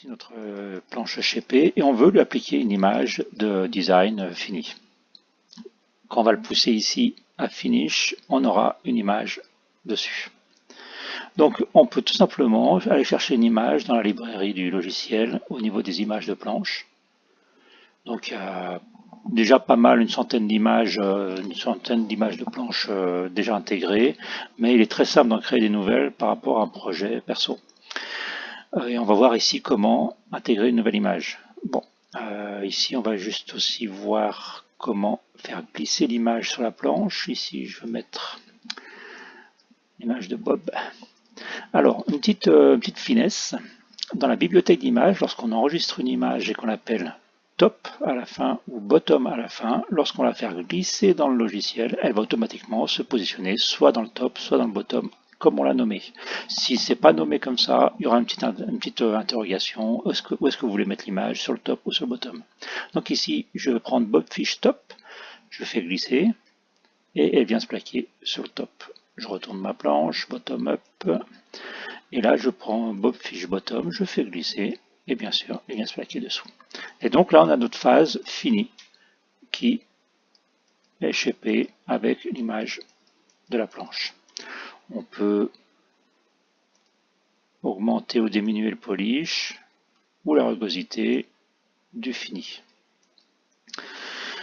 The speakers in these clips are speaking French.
Ici notre planche HP et on veut lui appliquer une image de design fini. Quand on va le pousser ici à Finish, on aura une image dessus. Donc on peut tout simplement aller chercher une image dans la librairie du logiciel au niveau des images de planche. Donc il y a déjà pas mal, une centaine d'images de planches déjà intégrées, mais il est très simple d'en créer des nouvelles par rapport à un projet perso. Et on va voir ici comment intégrer une nouvelle image. Bon, ici on va juste aussi voir comment faire glisser l'image sur la planche. Ici je vais mettre l'image de Bob. Alors, une petite finesse. Dans la bibliothèque d'images, lorsqu'on enregistre une image et qu'on l'appelle top à la fin ou bottom à la fin, lorsqu'on la fait glisser dans le logiciel, elle va automatiquement se positionner soit dans le top, soit dans le bottom, comme on l'a nommé. Si c'est pas nommé comme ça, il y aura une petite interrogation. Où est-ce que vous voulez mettre l'image, sur le top ou sur le bottom? Donc ici, je vais prendre Bobfish top, je fais glisser, et elle vient se plaquer sur le top. Je retourne ma planche, bottom up, et là je prends Bobfish bottom, je fais glisser, et bien sûr, elle vient se plaquer dessous. Et donc là, on a notre phase finie, qui est shapée avec l'image de la planche. On peut augmenter ou diminuer le polish, ou la rugosité du fini.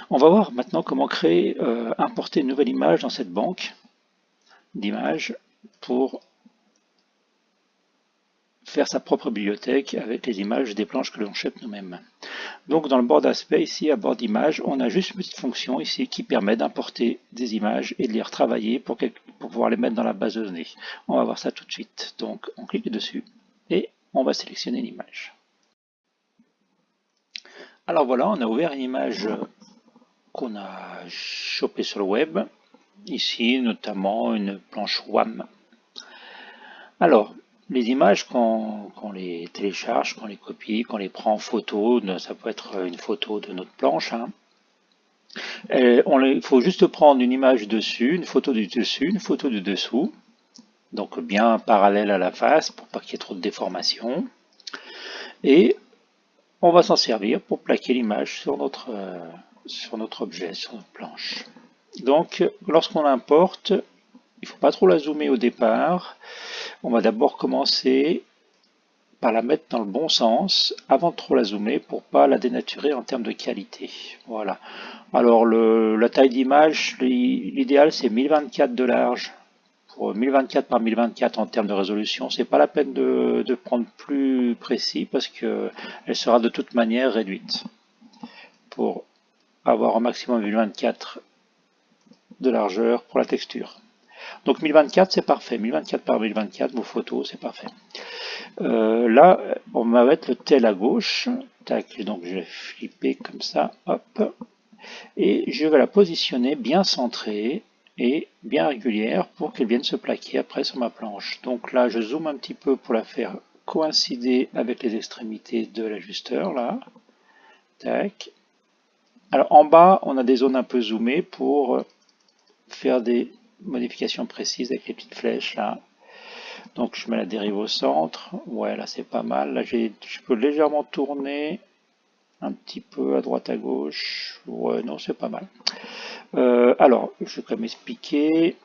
On va voir maintenant comment créer, importer une nouvelle image dans cette banque d'images pour faire sa propre bibliothèque avec les images des planches que l'on shape nous-mêmes. Donc dans le board aspect, ici à bord d'image, on a juste une petite fonction ici qui permet d'importer des images et de les retravailler pour pouvoir les mettre dans la base de données. On va voir ça tout de suite. Donc on clique dessus et on va sélectionner l'image. Alors voilà, on a ouvert une image qu'on a chopée sur le web. Ici notamment une planche WAM. Alors, les images, quand on les télécharge, quand on les copie, quand on les prend en photo, ça peut être une photo de notre planche, hein. Il faut juste prendre une image dessus, une photo du dessus, une photo du dessous, donc bien parallèle à la face pour pas qu'il y ait trop de déformation. Et on va s'en servir pour plaquer l'image sur notre objet, sur notre planche. Donc, lorsqu'on l'importe, il ne faut pas trop la zoomer au départ. On va d'abord commencer par la mettre dans le bon sens avant de trop la zoomer pour pas la dénaturer en termes de qualité. Voilà. Alors la taille d'image, l'idéal c'est 1024 de large pour 1024 par 1024 en termes de résolution. C'est pas la peine de prendre plus précis parce que elle sera de toute manière réduite pour avoir un maximum 1024 de largeur pour la texture. Donc 1024 c'est parfait, 1024 par 1024 vos photos c'est parfait. Là on va mettre le tel à gauche, tac, donc je vais flipper comme ça, hop, et je vais la positionner bien centrée et bien régulière pour qu'elle vienne se plaquer après sur ma planche. Donc là je zoome un petit peu pour la faire coïncider avec les extrémités de l'ajusteur là, tac. Alors en bas on a des zones un peu zoomées pour faire des modifications précises avec les petites flèches là. Donc je mets la dérive au centre, ouais là c'est pas mal, là je peux légèrement tourner un petit peu à droite à gauche, ouais non c'est pas mal. Alors je vais quand même expliquer,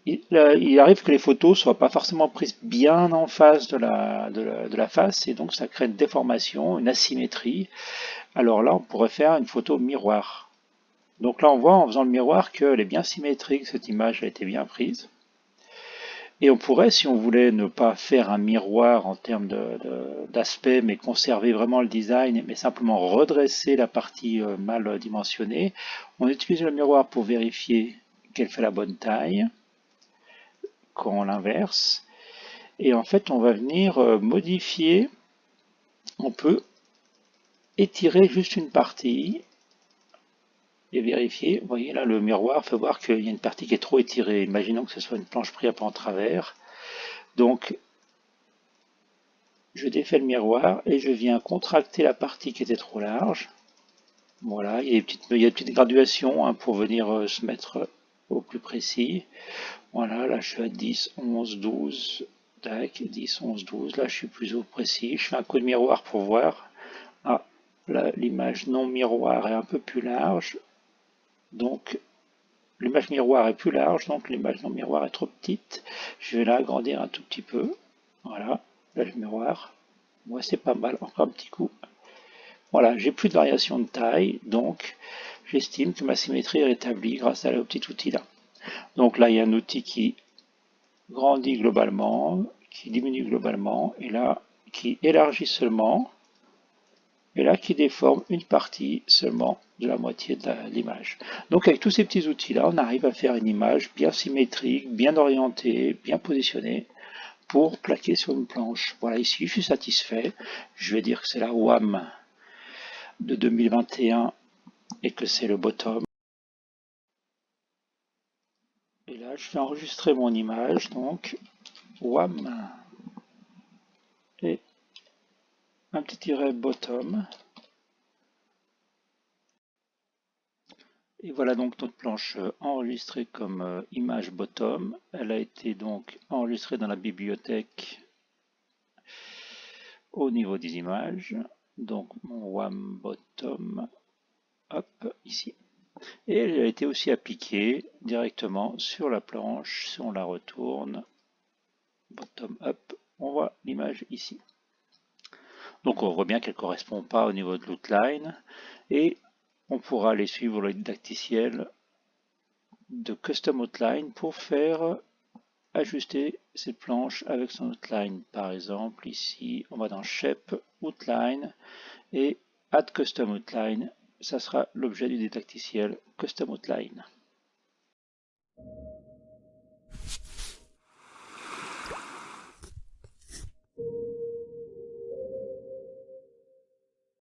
il arrive que les photos soient pas forcément prises bien en face de la face et donc ça crée une déformation, une asymétrie. Alors là on pourrait faire une photo miroir. Donc là on voit en faisant le miroir qu'elle est bien symétrique, cette image a été bien prise. Et on pourrait, si on voulait ne pas faire un miroir en termes d'aspect, mais conserver vraiment le design, mais simplement redresser la partie mal dimensionnée, on utilise le miroir pour vérifier qu'elle fait la bonne taille, quand on l'inverse. Et en fait, on va venir modifier, on peut étirer juste une partie, et vérifier. Vous voyez là, le miroir fait voir qu'il y a une partie qui est trop étirée. Imaginons que ce soit une planche prise un peu en travers. Donc, je défais le miroir et je viens contracter la partie qui était trop large. Voilà, il y a des petites graduations hein, pour venir se mettre au plus précis. Voilà, là je suis à 10, 11, 12, tac, 10, 11, 12, là je suis plus au précis, je fais un coup de miroir pour voir. Ah, là l'image non miroir est un peu plus large, donc l'image miroir est plus large, donc l'image non miroir est trop petite. Je vais l'agrandir un tout petit peu, voilà, là le miroir, ouais c'est pas mal, encore un petit coup. Voilà, j'ai plus de variation de taille, donc j'estime que ma symétrie est rétablie grâce à le petit outil là. Donc là il y a un outil qui grandit globalement, qui diminue globalement, et là qui élargit seulement, et là qui déforme une partie seulement de la moitié de l'image. Donc avec tous ces petits outils-là, on arrive à faire une image bien symétrique, bien orientée, bien positionnée, pour plaquer sur une planche. Voilà, ici je suis satisfait, je vais dire que c'est la WAM de 2021 et que c'est le bottom. Et là je vais enregistrer mon image, donc WAM et un petit tiret bottom. Et voilà donc notre planche enregistrée comme image bottom. Elle a été donc enregistrée dans la bibliothèque au niveau des images. Donc mon WAM bottom, hop, ici. Et elle a été aussi appliquée directement sur la planche. Si on la retourne, bottom up, on voit l'image ici. Donc on voit bien qu'elle ne correspond pas au niveau de l'outline. Et on pourra aller suivre le didacticiel de Custom Outline pour faire ajuster cette planche avec son outline. Par exemple, ici, on va dans Shape, Outline et Add Custom Outline. Ça sera l'objet du didacticiel Custom Outline.